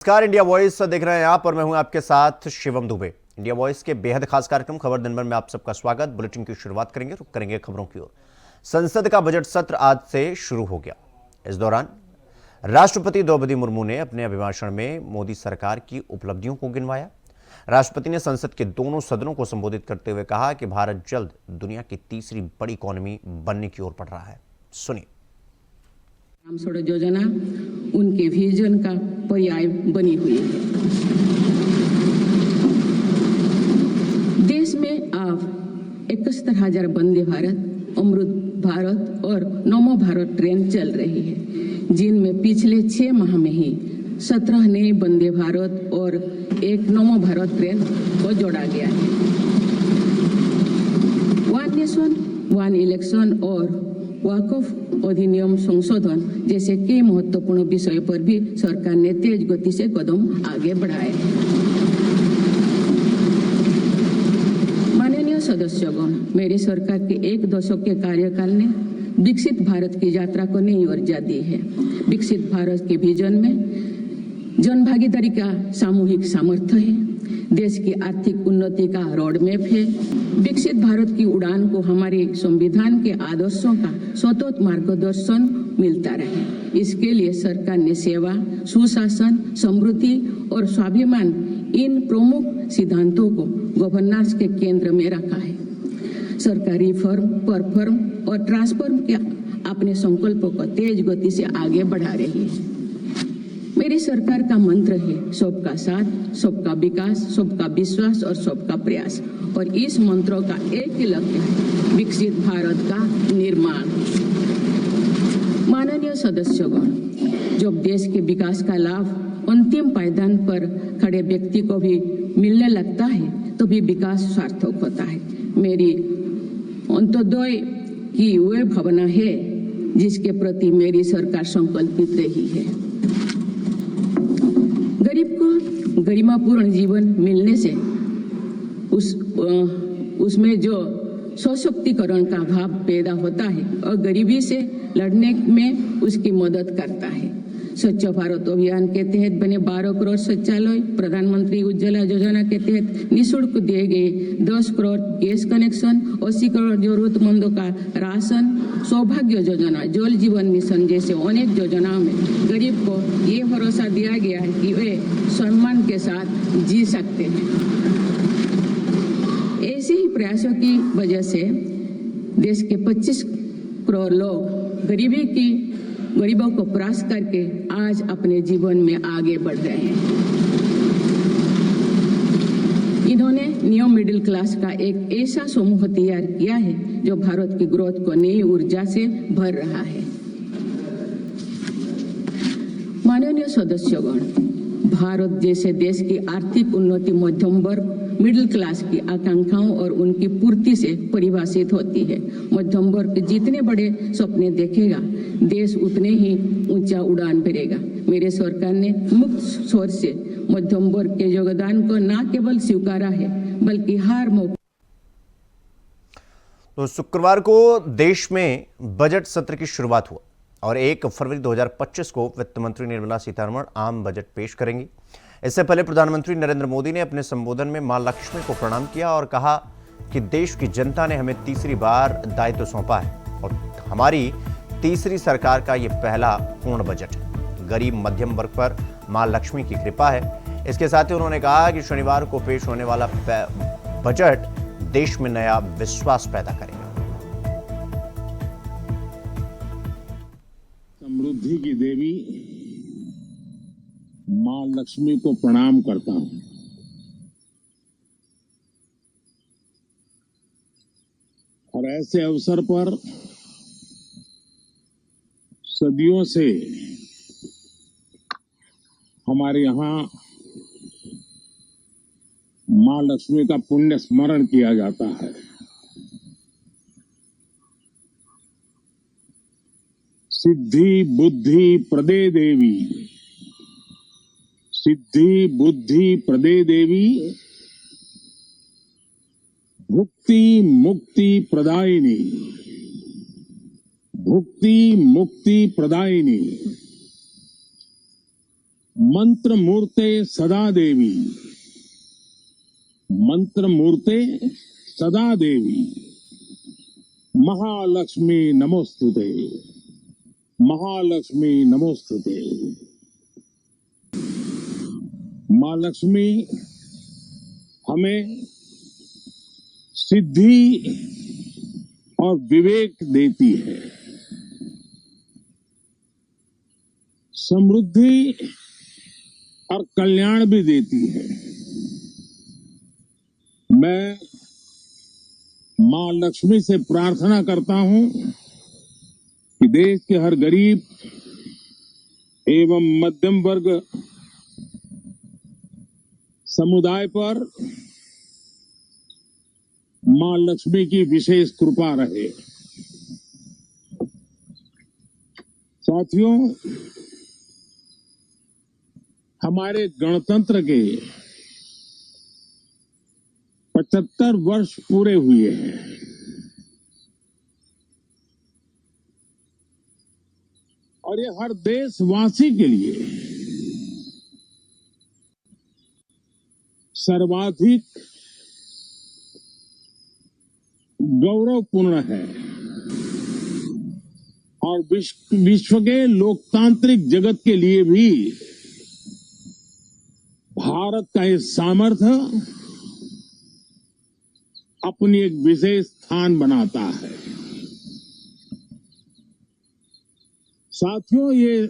नमस्कार, India voice देख रहे हैं आप और मैं हूं आपके साथ शिवम दुबे। इंडिया वॉइस के बेहद खास कार्यक्रम खबर दिन भर में आप सबका स्वागत। बुलेटिन की शुरुआत करेंगे, रुक करेंगे खबरों की ओर। संसद का बजट सत्र आज से शुरू हो गया। इस दौरान राष्ट्रपति द्रौपदी मुर्मू ने अपने अभिभाषण में मोदी सरकार की उपलब्धियों को गिनवाया। राष्ट्रपति ने संसद के दोनों सदनों को संबोधित करते हुए कहा कि भारत जल्द दुनिया की तीसरी बड़ी इकोनॉमी बनने की ओर बढ़ रहा है। सुनिए। ग्राम सड़क योजना उनके विजन का पर्याय बनी हुई है। देश में अब 71,000 वंदे भारत, अमृत भारत और नमो भारत ट्रेन चल रही है, जिनमें पिछले 6 माह में ही 17 नए वंदे भारत और एक नमो भारत ट्रेन को जोड़ा गया है। वन नेशन वन इलेक्शन और वक्फ अधिनियम संशोधन जैसे कई महत्वपूर्ण विषयों पर भी सरकार ने तेज गति से कदम आगे बढ़ाए। माननीय सदस्यगण, मेरी सरकार के 1 दशक के कार्यकाल ने विकसित भारत की यात्रा को नई ऊर्जा दी है। विकसित भारत के विजन में जन भागीदारी का सामूहिक सामर्थ्य है। देश की आर्थिक उन्नति का रोड मैप है। विकसित भारत की उड़ान को हमारे संविधान के आदर्शों का सतत मार्गदर्शन मिलता रहे, इसके लिए सरकार ने सेवा, सुशासन, समृद्धि और स्वाभिमान इन प्रमुख सिद्धांतों को गवर्नेंस के केंद्र में रखा है। सरकार रिफॉर्म, परफॉर्म और ट्रांसफॉर्म के अपने संकल्पों को तेज गति से आगे बढ़ा रही है। मेरी सरकार का मंत्र है सबका साथ, सबका विकास, सबका विश्वास और सबका प्रयास, और इस मंत्रों का एक ही लक्ष्य है, विकसित भारत का निर्माण। माननीय सदस्यगण, जब देश के विकास का लाभ अंतिम पायदान पर खड़े व्यक्ति को भी मिलने लगता है तो भी विकास सार्थक होता है। मेरी अंत्योदय की वह भावना है जिसके प्रति मेरी सरकार संकल्पित रही है। गरीब को गरिमापूर्ण जीवन मिलने से उसमें जो सशक्तिकरण का भाव पैदा होता है और गरीबी से लड़ने में उसकी मदद करता है। स्वच्छ भारत अभियान के तहत बने 12 करोड़ शौचालय, प्रधानमंत्री उज्ज्वला योजना के तहत निःशुल्क दिए गए 10 करोड़ गैस कनेक्शन, 80 करोड़ जरूरतमंदों का राशन, सौभाग्य योजना, जल जीवन मिशन जैसे अनेक योजनाओं में गरीब को ये भरोसा दिया गया है कि वे सम्मान के साथ जी सकते हैं। ऐसे ही प्रयासों की वजह से देश के 25 करोड़ लोग गरीबों को परास्त करके आज अपने जीवन में आगे बढ़ रहे हैं। इन्होंने न्यू मिडिल क्लास का एक ऐसा समूह तैयार किया है जो भारत की ग्रोथ को नई ऊर्जा से भर रहा है। माननीय सदस्यगण, भारत जैसे देश की आर्थिक उन्नति मध्यम वर्ग मिडिल क्लास की आकांक्षाओं और उनकी पूर्ति से परिभाषित होती है। मध्यम वर्ग जितने बड़े सपने देखेगा, देश उतने ही ऊंचा उड़ान भरेगा। मेरे सरकार ने मुक्त स्वर से मध्यम वर्ग के योगदान को न केवल स्वीकारा है बल्कि हर मौके। तो शुक्रवार को देश में बजट सत्र की शुरुआत हुआ और 1 फरवरी 2025 को वित्त मंत्री निर्मला सीतारमण आम बजट पेश करेंगी। इससे पहले प्रधानमंत्री नरेंद्र मोदी ने अपने संबोधन में मां लक्ष्मी को प्रणाम किया और कहा कि देश की जनता ने हमें तीसरी बार दायित्व सौंपा है और हमारी तीसरी सरकार का यह पहला पूर्ण बजट है। गरीब मध्यम वर्ग पर मां लक्ष्मी की कृपा है। इसके साथ ही उन्होंने कहा कि शनिवार को पेश होने वाला बजट देश में नया विश्वास पैदा करेगा। समृद्धि की देवी मां लक्ष्मी को प्रणाम करता हूं। और ऐसे अवसर पर सदियों से हमारे यहां मां लक्ष्मी का पुण्य स्मरण किया जाता है। सिद्धि बुद्धि प्रदे देवी, सिद्धि बुद्धि प्रदे देवी, भुक्ति मुक्ति प्रदायिनी, भुक्ति मुक्ति प्रदायिनी। मंत्र मूर्ते सदा देवी, मंत्र मूर्ते सदा देवी, महालक्ष्मी नमोस्तुते, महालक्ष्मी नमोस्तुते। मां लक्ष्मी हमें सिद्धि और विवेक देती है, समृद्धि और कल्याण भी देती है। मैं मां लक्ष्मी से प्रार्थना करता हूं कि देश के हर गरीब एवं मध्यम वर्ग समुदाय पर मां लक्ष्मी की विशेष कृपा रहे। साथियों, हमारे गणतंत्र के 75 वर्ष पूरे हुए हैं। और ये हर देशवासी के लिए सर्वाधिक गौरवपूर्ण है और विश्व के लोकतांत्रिक जगत के लिए भी भारत का ये सामर्थ्य अपनी एक विशेष स्थान बनाता है। साथियों, ये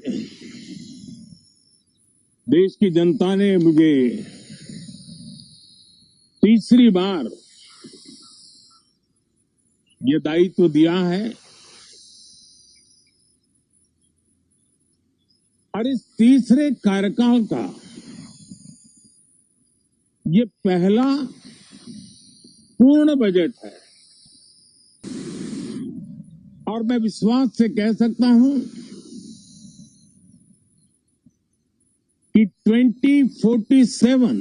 देश की जनता ने मुझे तीसरी बार ये दायित्व दिया है और इस तीसरे कार्यकाल का ये पहला पूर्ण बजट है और मैं विश्वास से कह सकता हूं कि 2047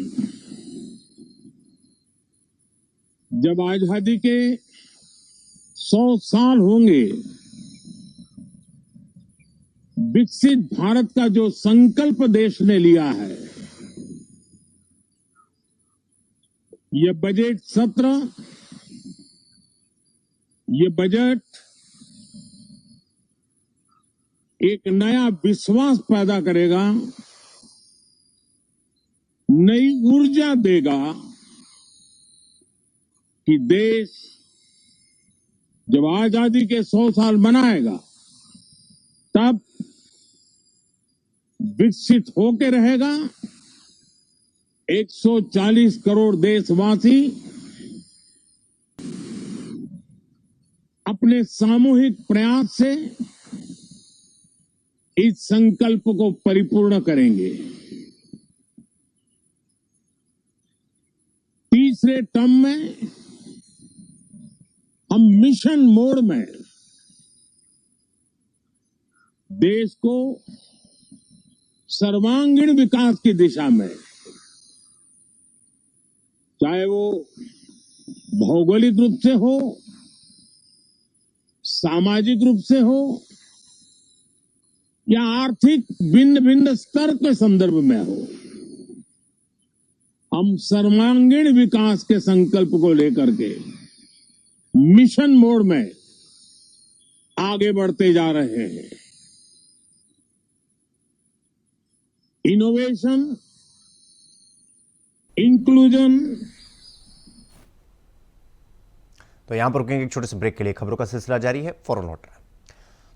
जब आजादी के 100 साल होंगे, विकसित भारत का जो संकल्प देश ने लिया है, ये बजट सत्र, ये बजट एक नया विश्वास पैदा करेगा, नई ऊर्जा देगा कि देश जब आजादी के 100 साल मनाएगा तब विकसित होकर रहेगा। 140 करोड़ देशवासी अपने सामूहिक प्रयास से इस संकल्प को परिपूर्ण करेंगे। तीसरे टर्म में हम मिशन मोड में देश को सर्वांगीण विकास की दिशा में, चाहे वो भौगोलिक रूप से हो, सामाजिक रूप से हो या आर्थिक भिन्न भिन्न स्तर के संदर्भ में हो, हम सर्वांगीण विकास के संकल्प को लेकर के मिशन मोड में आगे बढ़ते जा रहे हैं। Innovation, inclusion. तो यहां पर रुकेंगे एक छोटे से ब्रेक के लिए। खबरों का सिलसिला जारी है, फौरन लौट रहा है।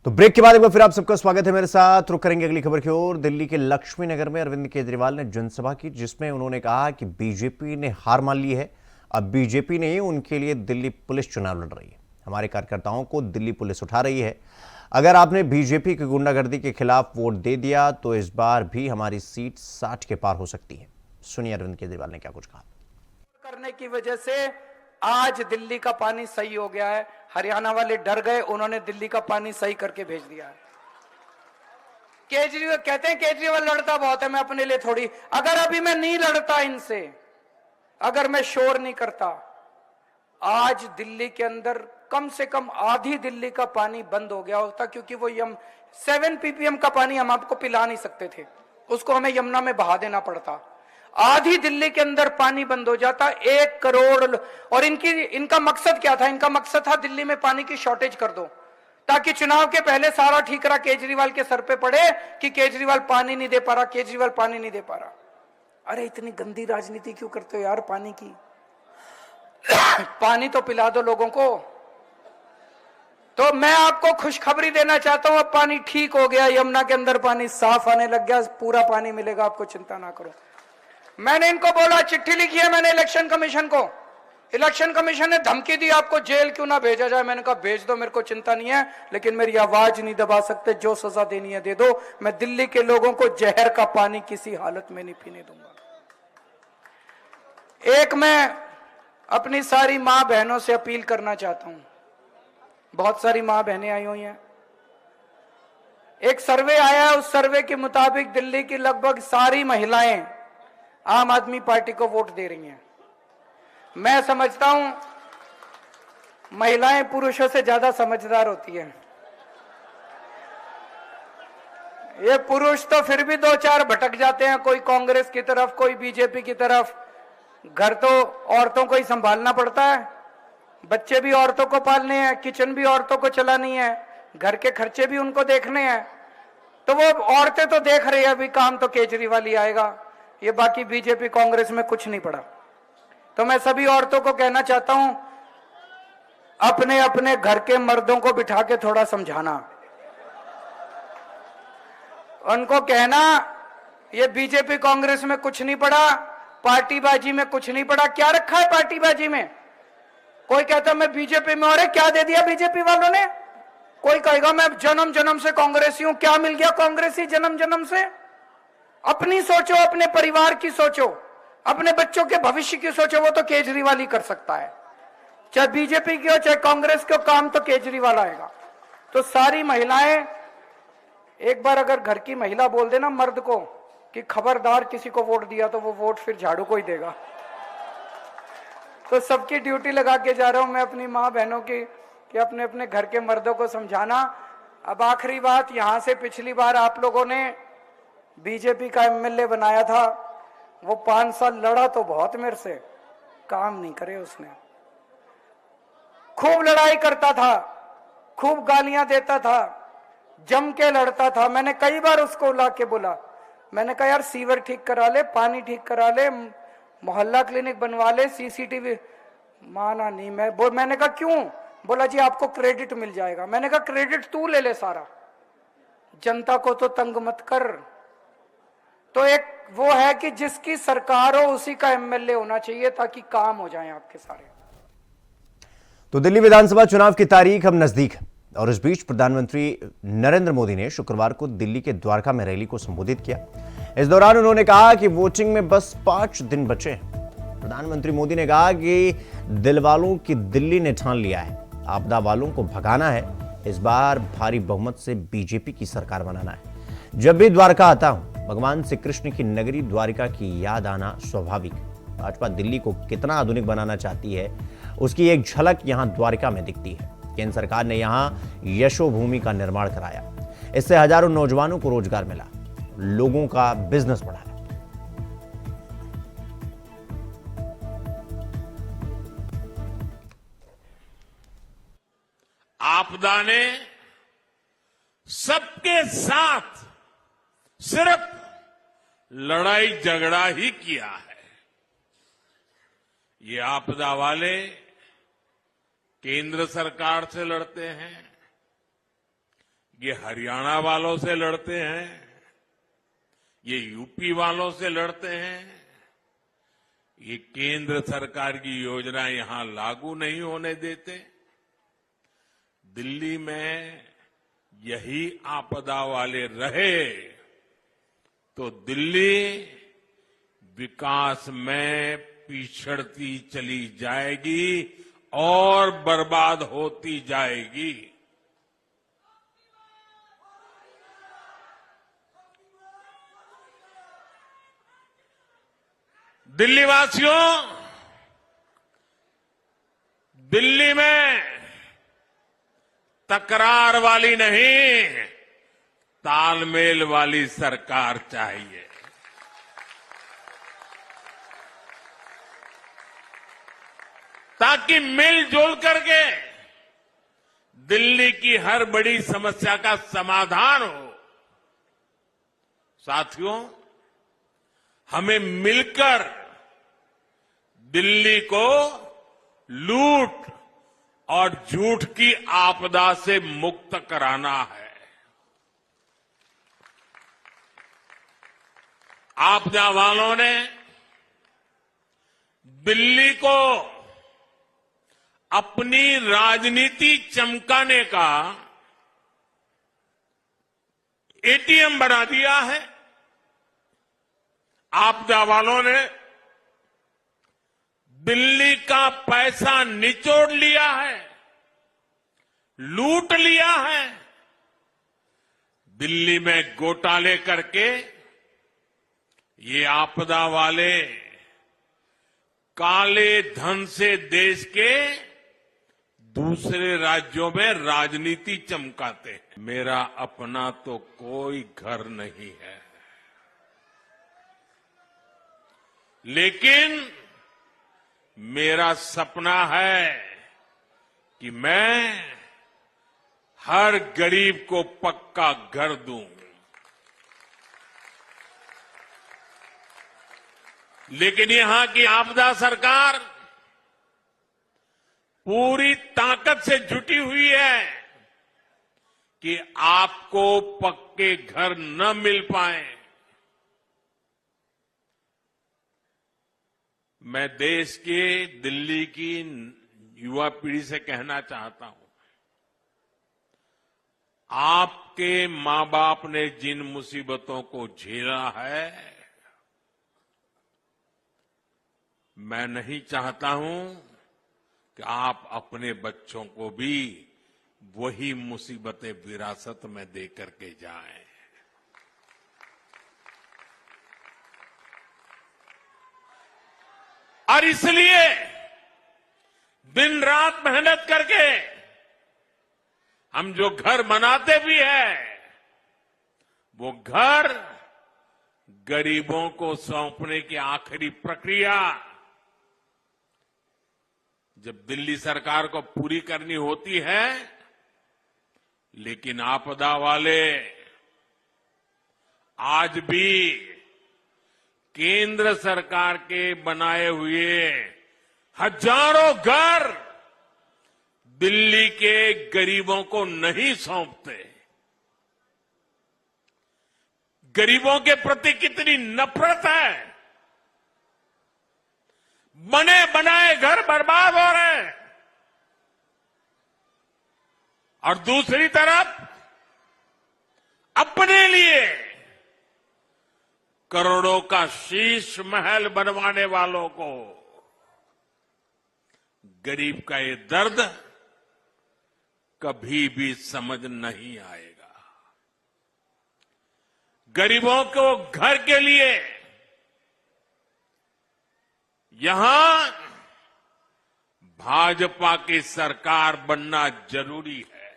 तो ब्रेक के बाद एक बार फिर आप सबका स्वागत है मेरे साथ। रुक करेंगे अगली खबर की ओर। दिल्ली के लक्ष्मी नगर में अरविंद केजरीवाल ने जनसभा की, जिसमें उन्होंने कहा कि बीजेपी ने हार मान ली है, अब बीजेपी नहीं उनके लिए दिल्ली पुलिस चुनाव लड़ रही है। हमारे कार्यकर्ताओं को दिल्ली पुलिस उठा रही है। अगर आपने बीजेपी की गुंडागर्दी के खिलाफ वोट दे दिया तो इस बार भी हमारी सीट 60 के पार हो सकती है। सुनिए अरविंद केजरीवाल ने क्या कुछ कहा। करने की वजह से आज दिल्ली का पानी सही हो गया है। हरियाणा वाले डर गए, उन्होंने दिल्ली का पानी सही करके भेज दिया है। केजरीवाल कहते हैं केजरीवाल लड़ता बहुत है, मैं अपने लिए थोड़ी। अगर अभी मैं नहीं लड़ता इनसे, अगर मैं शोर नहीं करता, आज दिल्ली के अंदर कम से कम आधी दिल्ली का पानी बंद हो गया होता, क्योंकि वो 7 ppm का पानी हम आपको पिला नहीं सकते थे। उसको हमें यमुना में बहा देना पड़ता। आधी दिल्ली के अंदर पानी बंद हो जाता, 1 करोड़। और इनका मकसद क्या था? इनका मकसद था दिल्ली में पानी की शॉर्टेज कर दो, ताकि चुनाव के पहले सारा ठीकरा केजरीवाल के सर पे पड़े कि केजरीवाल पानी नहीं दे पा रहा, केजरीवाल पानी नहीं दे पा रहा। अरे इतनी गंदी राजनीति क्यों करते हो यार पानी की? पानी तो पिला दो लोगों को। तो मैं आपको खुशखबरी देना चाहता हूं, अब पानी ठीक हो गया, यमुना के अंदर पानी साफ आने लग गया, पूरा पानी मिलेगा आपको, चिंता ना करो। मैंने इनको बोला, चिट्ठी लिखी है मैंने इलेक्शन कमीशन को। इलेक्शन कमीशन ने धमकी दी आपको जेल क्यों ना भेजा जाए। मैंने कहा भेज दो, मेरे को चिंता नहीं है, लेकिन मेरी आवाज नहीं दबा सकते, जो सजा देनी है दे दो। मैं दिल्ली के लोगों को जहर का पानी किसी हालत में नहीं पीने दूंगा। एक मैं अपनी सारी मां बहनों से अपील करना चाहता हूं। बहुत सारी मां बहनें आई हुई हैं। एक सर्वे आया है, उस सर्वे के मुताबिक दिल्ली की लगभग सारी महिलाएं आम आदमी पार्टी को वोट दे रही हैं। मैं समझता हूं महिलाएं पुरुषों से ज्यादा समझदार होती हैं। ये पुरुष तो फिर भी 2-4 भटक जाते हैं, कोई कांग्रेस की तरफ, कोई बीजेपी की तरफ। घर तो औरतों को ही संभालना पड़ता है, बच्चे भी औरतों को पालने हैं, किचन भी औरतों को चलानी है, घर के खर्चे भी उनको देखने हैं। तो वो औरतें तो देख रही है, अभी काम तो केजरीवाल ही आएगा, ये बाकी बीजेपी कांग्रेस में कुछ नहीं पड़ा। तो मैं सभी औरतों को कहना चाहता हूं, अपने अपने घर के मर्दों को बिठा के थोड़ा समझाना, उनको कहना ये बीजेपी कांग्रेस में कुछ नहीं पड़ा, पार्टीबाजी में कुछ नहीं पड़ा। क्या रखा है पार्टीबाजी में? कोई कहता मैं बीजेपी में, और क्या दे दिया बीजेपी वालों ने? कोई कहेगा मैं जन्म जन्म से कांग्रेसी हूं, क्या मिल गया कांग्रेसी जन्म जन्म से? अपनी सोचो, अपने परिवार की सोचो, अपने बच्चों के भविष्य की सोचो, वो तो केजरीवाल ही कर सकता है। चाहे बीजेपी की हो चाहे कांग्रेस की हो, काम तो केजरीवाल आएगा। तो सारी महिलाएं, एक बार अगर घर की महिला बोल देना मर्द को कि खबरदार किसी को वोट दिया तो वो वोट फिर झाड़ू को ही देगा। तो सबकी ड्यूटी लगा के जा रहा हूं मैं अपनी मां बहनों की, कि अपने अपने घर के मर्दों को समझाना। अब आखिरी बात, यहां से पिछली बार आप लोगों ने बीजेपी का एमएलए बनाया था, वो 5 साल लड़ा तो बहुत मेरे से, काम नहीं करे उसने। खूब लड़ाई करता था, खूब गालियां देता था, जम के लड़ता था। मैंने कई बार उसको ला के बोला, मैंने कहा यार सीवर ठीक करा ले, पानी ठीक करा ले, मोहल्ला क्लिनिक बनवा ले, सीसीटीवी। माना नहीं। मैंने कहा क्यों? बोला जी आपको क्रेडिट मिल जाएगा। मैंने कहा क्रेडिट तू ले ले सारा, जनता को तो तंग मत कर। तो एक वो है कि जिसकी सरकार हो उसी का एमएलए होना चाहिए, ताकि काम हो जाए आपके सारे। तो दिल्ली विधानसभा चुनाव की तारीख अब नजदीक है, और इस बीच प्रधानमंत्री नरेंद्र मोदी ने शुक्रवार को दिल्ली के द्वारका में रैली को संबोधित किया। इस दौरान उन्होंने कहा कि वोटिंग में बस 5 दिन बचे हैं। प्रधानमंत्री मोदी ने कहा कि दिल वालों की दिल्ली ने ठान लिया है, आपदा वालों को भगाना है, इस बार भारी बहुमत से बीजेपी की सरकार बनाना है। जब भी द्वारका आता हूं, भगवान श्री कृष्ण की नगरी द्वारिका की याद आना स्वाभाविक। भाजपा दिल्ली को कितना आधुनिक बनाना चाहती है, उसकी एक झलक यहां द्वारिका में दिखती है। केंद्र सरकार ने यहां यशोभूमि का निर्माण कराया, इससे हजारों नौजवानों को रोजगार मिला, लोगों का बिजनेस बढ़ा। आपदा ने सबके साथ सिर्फ लड़ाई झगड़ा ही किया है। ये आपदा वाले केंद्र सरकार से लड़ते हैं, ये हरियाणा वालों से लड़ते हैं, ये यूपी वालों से लड़ते हैं। ये केंद्र सरकार की योजना यहां लागू नहीं होने देते। दिल्ली में यही आपदा वाले रहे तो दिल्ली विकास में पिछड़ती चली जाएगी और बर्बाद होती जाएगी। दिल्ली वासियों, दिल्ली में तकरार वाली नहीं, तालमेल वाली सरकार चाहिए। ताकि मिलजुल करके दिल्ली की हर बड़ी समस्या का समाधान हो। साथियों, हमें मिलकर दिल्ली को लूट और झूठ की आपदा से मुक्त कराना है। आपदा वालों ने दिल्ली को अपनी राजनीति चमकाने का एटीएम बना दिया है। आपदा वालों ने दिल्ली का पैसा निचोड़ लिया है, लूट लिया है। दिल्ली में घोटाले करके ये आपदा वाले काले धन से देश के दूसरे राज्यों में राजनीति चमकाते हैं। मेरा अपना तो कोई घर नहीं है, लेकिन मेरा सपना है कि मैं हर गरीब को पक्का घर दूं। लेकिन यहां की आपदा सरकार पूरी ताकत से जुटी हुई है कि आपको पक्के घर न मिल पाए। मैं देश के दिल्ली की युवा पीढ़ी से कहना चाहता हूं, आपके मां बाप ने जिन मुसीबतों को झेला है, मैं नहीं चाहता हूं कि आप अपने बच्चों को भी वही मुसीबतें विरासत में दे करके जाएं। और इसलिए दिन रात मेहनत करके हम जो घर बनाते भी हैं, वो घर गरीबों को सौंपने की आखिरी प्रक्रिया जब दिल्ली सरकार को पूरी करनी होती है, लेकिन आपदा वाले आज भी केंद्र सरकार के बनाए हुए हजारों घर दिल्ली के गरीबों को नहीं सौंपते। गरीबों के प्रति कितनी नफरत है। बने बनाए घर बर्बाद हो रहे हैं और दूसरी तरफ अपने लिए करोड़ों का शीश महल बनवाने वालों को गरीब का ये दर्द कभी भी समझ नहीं आएगा। गरीबों को घर के लिए यहां भाजपा की सरकार बनना जरूरी है।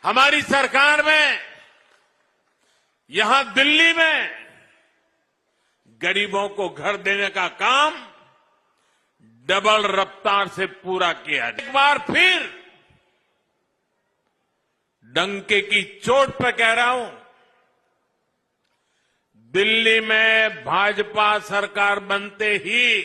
हमारी सरकार में यहां दिल्ली में गरीबों को घर देने का काम डबल रफ्तार से पूरा किया। एक बार फिर डंके की चोट पर कह रहा हूं, दिल्ली में भाजपा सरकार बनते ही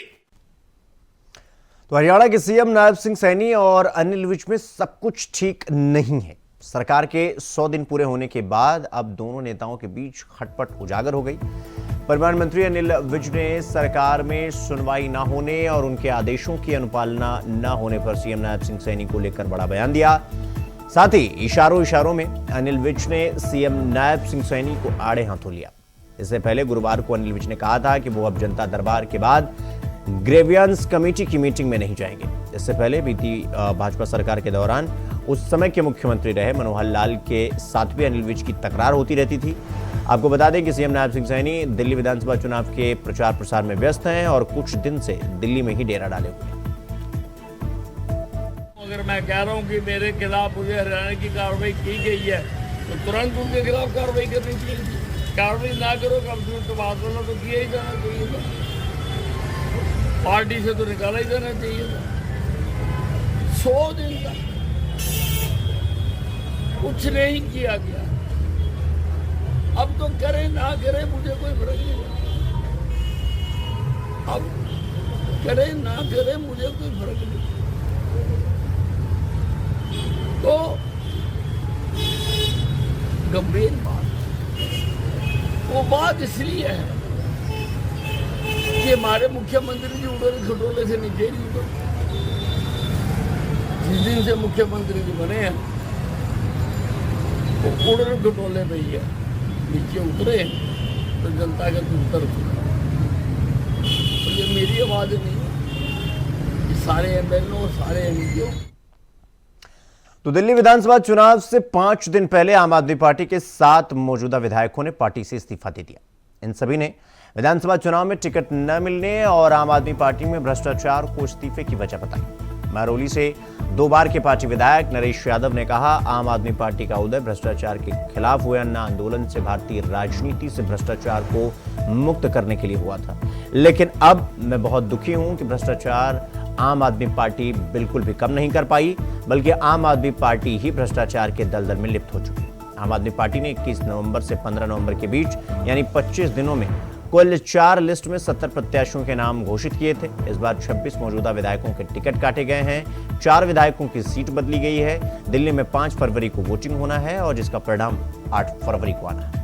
तो हरियाणा के सीएम नायब सिंह सैनी और अनिल विज में सब कुछ ठीक नहीं है। सरकार के 100 दिन पूरे होने के बाद अब दोनों नेताओं के बीच खटपट उजागर हो गई। परिवहन मंत्री अनिल विज ने सरकार में सुनवाई न होने और उनके आदेशों की अनुपालना न होने पर सीएम नायब सिंह सैनी को लेकर बड़ा बयान दिया। साथ ही इशारों में अनिल विज ने सीएम नायब सिंह सैनी को आड़े हाथों लिया। इससे पहले गुरुवार को अनिल विज ने कहा था कि वो अब जनता दरबार के बाद ग्रेवियंस कमेटी की मीटिंग में नहीं जाएंगे। इससे पहले बीती भाजपा सरकार के दौरान उस समय के मुख्यमंत्री रहे मनोहर लाल के साथ भी अनिल विज की तकरार होती रहती थी। आपको बता दें कि सीएम नायब सिंह सैनी दिल्ली विधानसभा चुनाव के प्रचार प्रसार में व्यस्त हैं और कुछ दिन से दिल्ली में ही डेरा डाले हुए हैं। अगर मैं कह रहा हूँ कि मेरे खिलाफ मुझे हरियाणा की कार्रवाई की गई है तो तुरंत उनके खिलाफ कार्रवाई करनी चाहिए। कार्रवाई ना करो कम से कम तबादला तो किया ही जाना चाहिए था, पार्टी से तो निकाला ही जाना चाहिए था। 100 दिन तक कुछ नहीं किया गया। अब तो करे ना करे मुझे कोई फर्क नहीं पड़ता। अब करे ना करे मुझे कोई फर्क नहीं। तो गंभीर बात, वो बात इसलिए है कि हमारे मुख्यमंत्री जी उड़न खटोले से नीचे नहीं उतरते। जिस दिन से मुख्यमंत्री जी बने हैं वो उड़न खटोले पे ही है, नीचे उतरे तो जनता का उतर चुका। तो ये मेरी आवाज नहीं है, ये सारे एमएलए और सारे एमपी। तो दिल्ली विधानसभा चुनाव से 5 दिन पहले आम आदमी पार्टी के 7 मौजूदा विधायकों ने पार्टी से इस्तीफा दे दिया। इन सभी ने विधानसभा चुनाव में टिकट न मिलने और आम आदमी पार्टी में भ्रष्टाचार को इस्तीफे की वजह बताई। महरौली से 2 बार के पार्टी विधायक नरेश यादव ने कहा, आम आदमी पार्टी का उदय भ्रष्टाचार के खिलाफ हुए अन्ना आंदोलन से भारतीय राजनीति से भ्रष्टाचार को मुक्त करने के लिए हुआ था, लेकिन अब मैं बहुत दुखी हूं कि भ्रष्टाचार आम आदमी पार्टी बिल्कुल भी कम नहीं कर पाई, बल्कि आम आदमी पार्टी ही भ्रष्टाचार के दलदल में लिप्त हो चुकी। आम आदमी पार्टी ने 21 नवंबर से 15 नवंबर के बीच यानी 25 दिनों में कुल 4 लिस्ट में 70 प्रत्याशियों के नाम घोषित किए थे। इस बार 26 मौजूदा विधायकों के टिकट काटे गए हैं। 4 विधायकों की सीट बदली गई है। दिल्ली में 5 फरवरी को वोटिंग होना है और जिसका परिणाम 8 फरवरी को आना है।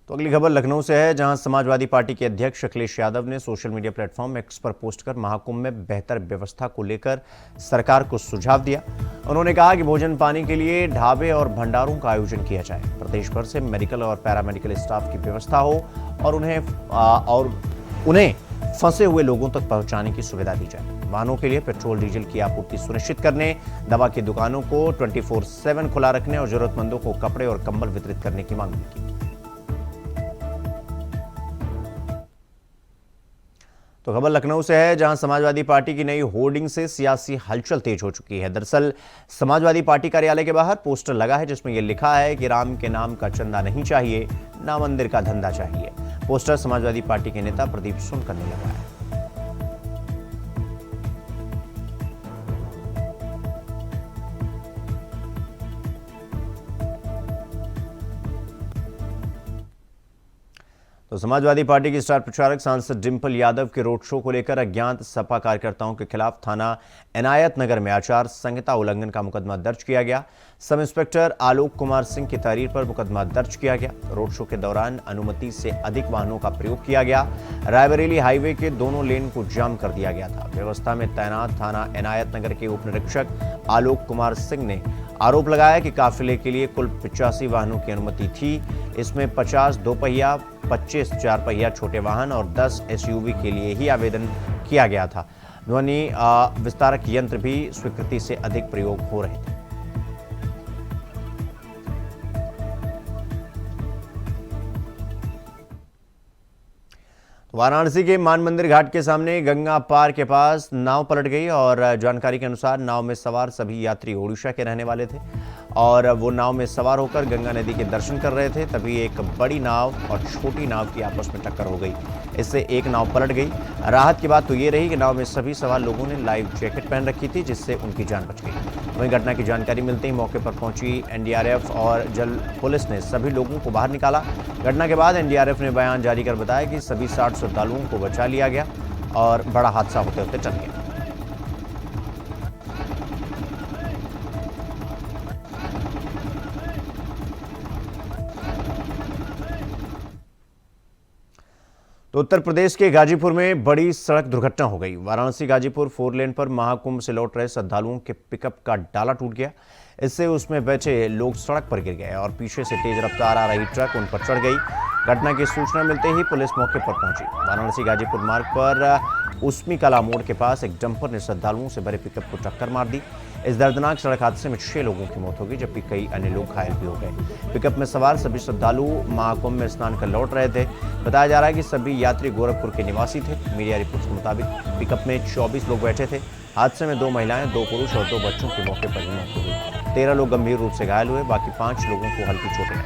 तो अगली खबर लखनऊ से है, जहां समाजवादी पार्टी के अध्यक्ष अखिलेश यादव ने सोशल मीडिया प्लेटफॉर्म एक्स पर पोस्ट कर महाकुंभ में बेहतर व्यवस्था को लेकर सरकार को सुझाव दिया। उन्होंने कहा कि भोजन पानी के लिए ढाबे और भंडारों का आयोजन किया जाए, प्रदेश भर से मेडिकल और पैरामेडिकल स्टाफ की व्यवस्था हो और उन्हें फंसे हुए लोगों तक पहुंचाने की सुविधा दी जाए। वाहनों के लिए पेट्रोल डीजल की आपूर्ति सुनिश्चित करने, दवा की दुकानों को 24/7 खुला रखने और जरूरतमंदों को कपड़े और कंबल वितरित करने की मांग की। तो खबर लखनऊ से है, जहां समाजवादी पार्टी की नई होर्डिंग से सियासी हलचल तेज हो चुकी है। दरअसल समाजवादी पार्टी कार्यालय के बाहर पोस्टर लगा है जिसमें यह लिखा है कि राम के नाम का चंदा नहीं चाहिए, ना मंदिर का धंधा चाहिए। पोस्टर समाजवादी पार्टी के नेता प्रदीप सुनकर ने लगाया है। तो समाजवादी पार्टी की स्टार प्रचारक सांसद डिंपल यादव के रोड शो को लेकर अज्ञात सपा कार्यकर्ताओं के खिलाफ थाना इनायत नगर में आचार संहिता उल्लंघन का मुकदमा दर्ज किया गया। सब इंस्पेक्टर आलोक कुमार सिंह की तहरीर पर मुकदमा दर्ज किया गया। रोड शो के दौरान अनुमति से अधिक वाहनों का प्रयोग किया गया। रायबरेली हाईवे के दोनों लेन को जाम कर दिया गया था। व्यवस्था में तैनात थाना इनायत नगर के उप निरीक्षक आलोक कुमार सिंह ने आरोप लगाया कि काफिले के लिए कुल 85 वाहनों की अनुमति थी। इसमें 50 2 पहिया, 25 4 पहिया छोटे वाहन और 10 एसयूवी के लिए ही आवेदन किया गया था। ध्वनि विस्तारक यंत्र भी स्वीकृति से अधिक प्रयोग हो रहे थे। वाराणसी के मान मंदिर घाट के सामने गंगा पार के पास नाव पलट गई और जानकारी के अनुसार नाव में सवार सभी यात्री ओडिशा के रहने वाले थे और वो नाव में सवार होकर गंगा नदी के दर्शन कर रहे थे। तभी एक बड़ी नाव और छोटी नाव की आपस में टक्कर हो गई। इससे एक नाव पलट गई। राहत की बात तो ये रही कि नाव में सभी सवार लोगों ने लाइफ जैकेट पहन रखी थी, जिससे उनकी जान बच गई। वहीं घटना की जानकारी मिलते ही मौके पर पहुंची एनडीआरएफ और जल पुलिस ने सभी लोगों को बाहर निकाला। घटना के बाद एनडीआरएफ ने बयान जारी कर बताया कि सभी 60 श्रद्धालुओं को बचा लिया गया और बड़ा हादसा होते होते टल गया। तो उत्तर प्रदेश के गाजीपुर में बड़ी सड़क दुर्घटना हो गई। वाराणसी गाजीपुर 4 लेन पर महाकुंभ से लौट रहे श्रद्धालुओं के पिकअप का डाला टूट गया। इससे उसमें बैठे लोग सड़क पर गिर गए और पीछे से तेज रफ्तार आ रही ट्रक उन पर चढ़ गई। घटना की सूचना मिलते ही पुलिस मौके पर पहुंची। वाराणसी गाजीपुर मार्ग पर उस्मी कला मोड़ के पास एक डंपर ने श्रद्धालुओं से भरे पिकअप को टक्कर मार दी। इस दर्दनाक सड़क हादसे में 6 लोगों की मौत हो गई, जबकि कई अन्य लोग घायल भी हो गए। पिकअप में सवार सभी श्रद्धालु महाकुंभ में स्नान कर लौट रहे थे। बताया जा रहा है कि सभी यात्री गोरखपुर के निवासी थे। मीडिया रिपोर्ट्स के मुताबिक पिकअप में 24 लोग बैठे थे। हादसे में 2 महिलाएं, 2 पुरुष और 2 बच्चों की मौके पर ही मौत हो गई। 13 लोग गंभीर रूप से घायल हुए, बाकी 5 लोगों को हल्की चोटें आई।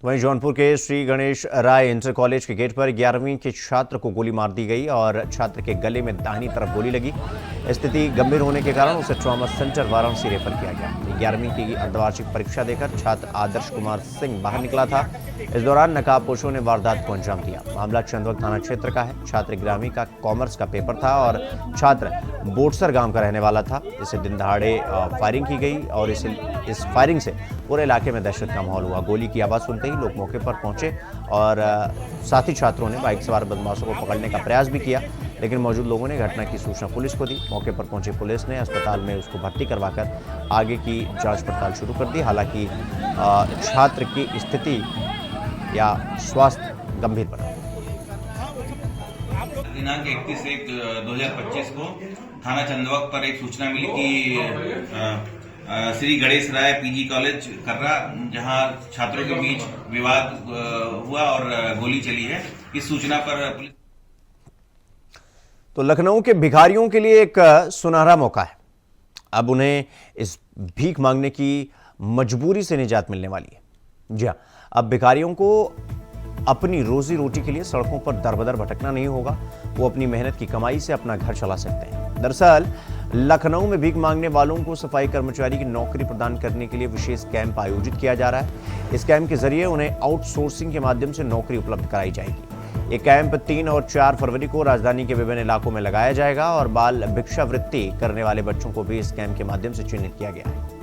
वहीं जौनपुर के श्री गणेश राय इंटर कॉलेज के गेट पर 11वीं के छात्र को गोली मार दी गई और छात्र के गले में दाहिनी तरफ गोली लगी। स्थिति गंभीर होने के कारण उसे ट्रॉमा सेंटर वाराणसी रेफर किया गया। 11वीं की अर्धवार्षिक परीक्षा देकर छात्र आदर्श कुमार सिंह बाहर निकला था। इस दौरान नकाबपोशों ने वारदात को अंजाम दिया। मामला चंदवक थाना क्षेत्र का है। छात्र 11वीं का कॉमर्स का पेपर था और छात्र बोटसर गांव का रहने वाला था। इसे दिन दहाड़े फायरिंग की गई और इस फायरिंग से पूरे इलाके में दहशत का माहौल हुआ। गोली की आवाज़ सुनते ही लोग मौके पर पहुंचे और साथी छात्रों ने बाइक सवार बदमाशों को पकड़ने का प्रयास भी किया, लेकिन मौजूद लोगों ने घटना की सूचना पुलिस को दी। मौके पर पहुंची पुलिस ने अस्पताल में उसको भर्ती करवाकर आगे की जांच पड़ताल शुरू कर दी। हालांकि छात्र की स्थिति या स्वास्थ्य गंभीर बना। दिनांक 31/1/2025 को थाना चंदवक पर एक सूचना मिली कि श्री गणेश राय पीजी कॉलेज कर्रा, जहां छात्रों के बीच विवाद हुआ और गोली चली है। इस सूचना पर पुलिस। तो लखनऊ के भिखारियों के लिए एक सुनहरा मौका है। अब उन्हें इस भीख मांगने की मजबूरी से निजात मिलने वाली है। जी हां, अब भिखारियों को अपनी रोजी रोटी के लिए सड़कों पर दर-बदर भटकना नहीं होगा। वो अपनी मेहनत की कमाई से अपना घर चला सकते हैं। दरअसल लखनऊ में भीख मांगने वालों को सफाई कर्मचारी की नौकरी प्रदान करने के लिए विशेष कैंप आयोजित किया जा रहा है। इस कैंप के जरिए उन्हें आउटसोर्सिंग के माध्यम से नौकरी उपलब्ध कराई जाएगी। ये कैंप 3 और 4 फरवरी को राजधानी के विभिन्न इलाकों में लगाया जाएगा और बाल भिक्षावृत्ति करने वाले बच्चों को भी इस कैंप के माध्यम से चिन्हित किया गया है।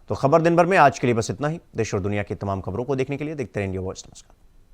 तो खबर दिन भर में आज के लिए बस इतना ही। देश और दुनिया की तमाम खबरों को देखने के लिए देखते रहिए इंडिया वॉइस। नमस्कार।